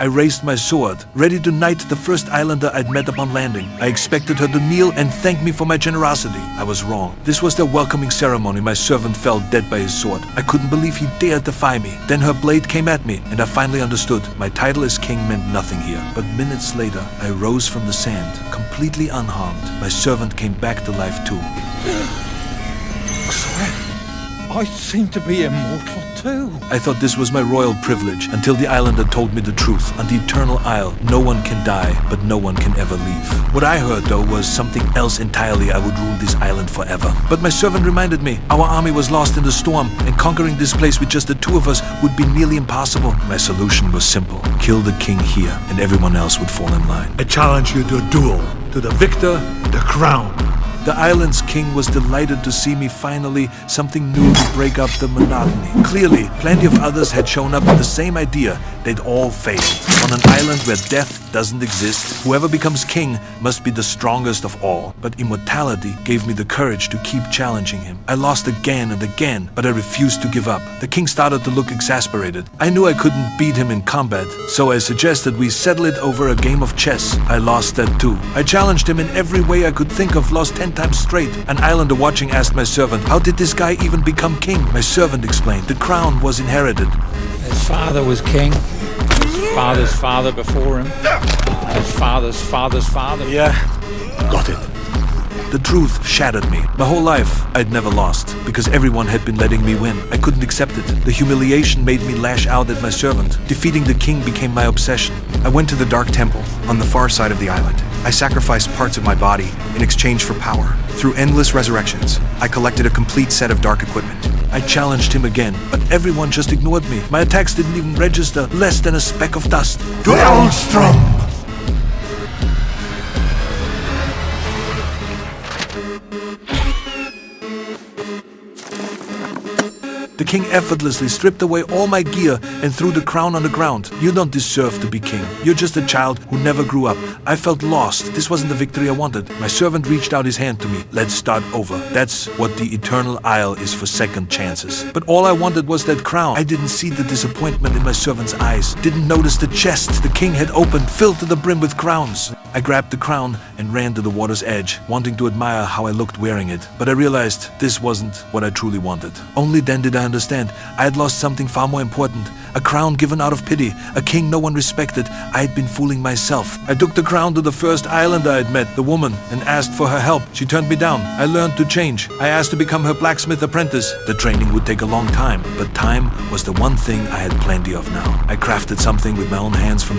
I raised my sword, ready to knight the first islander I'd met upon landing. I expected her to kneel and thank me for my generosity. I was wrong. This was their welcoming ceremony. My servant fell dead by his sword. I couldn't believe he dared defy me. Then her blade came at me, and I finally understood. My title as king meant nothing here. But minutes later, I rose from the sand, completely unharmed. My servant came back to life too. I seem to be immortal too. I thought this was my royal privilege until the islander told me the truth. On the Eternal Isle, no one can die, but no one can ever leave. What I heard, though, was something else entirely. I would rule this island forever. But my servant reminded me, our army was lost in the storm, and conquering this place with just the two of us would be nearly impossible. My solution was simple. Kill the king here, and everyone else would fall in line. I challenge you to a duel. To the victor, the crown. The island's king was delighted to see me finally, something new to break up the monotony. Clearly, plenty of others had shown up with the same idea. They'd all failed. On an island where death doesn't exist, whoever becomes king must be the strongest of all. But immortality gave me the courage to keep challenging him. I lost again and again, but I refused to give up. The king started to look exasperated. I knew I couldn't beat him in combat, so I suggested we settle it over a game of chess. I lost that too. I challenged him in every way I could think of, lost 10 times straight. An islander watching asked my servant, how did this guy even become king? My servant explained, the crown was inherited. His father was king. His father's father before him. His father's father's father. Yeah, got it. The truth shattered me. My whole life, I'd never lost, because everyone had been letting me win. I couldn't accept it. The humiliation made me lash out at my servant. Defeating the king became my obsession. I went to the Dark Temple, on the far side of the island. I sacrificed parts of my body in exchange for power. Through endless resurrections, I collected a complete set of dark equipment. I challenged him again, but everyone just ignored me. My attacks didn't even register, less than a speck of dust. To Elstrom! The king effortlessly stripped away all my gear and threw the crown on the ground. You don't deserve to be king. You're just a child who never grew up. I felt lost. This wasn't the victory I wanted. My servant reached out his hand to me. Let's start over. That's what the Eternal Isle is for second chances. But all I wanted was that crown. I didn't see the disappointment in my servant's eyes. Didn't notice the chest the king had opened, filled to the brim with crowns. I grabbed the crown and ran to the water's edge, wanting to admire how I looked wearing it. But I realized this wasn't what I truly wanted. Only then did I understand. I had lost something far more important. A crown given out of pity. A king no one respected. I had been fooling myself. I took the crown to the first islander I'd met, the woman, and asked for her help. She turned me down. I learned to change. I asked to become her blacksmith apprentice. The training would take a long time, but time was the one thing I had plenty of now. I crafted something with my own hands from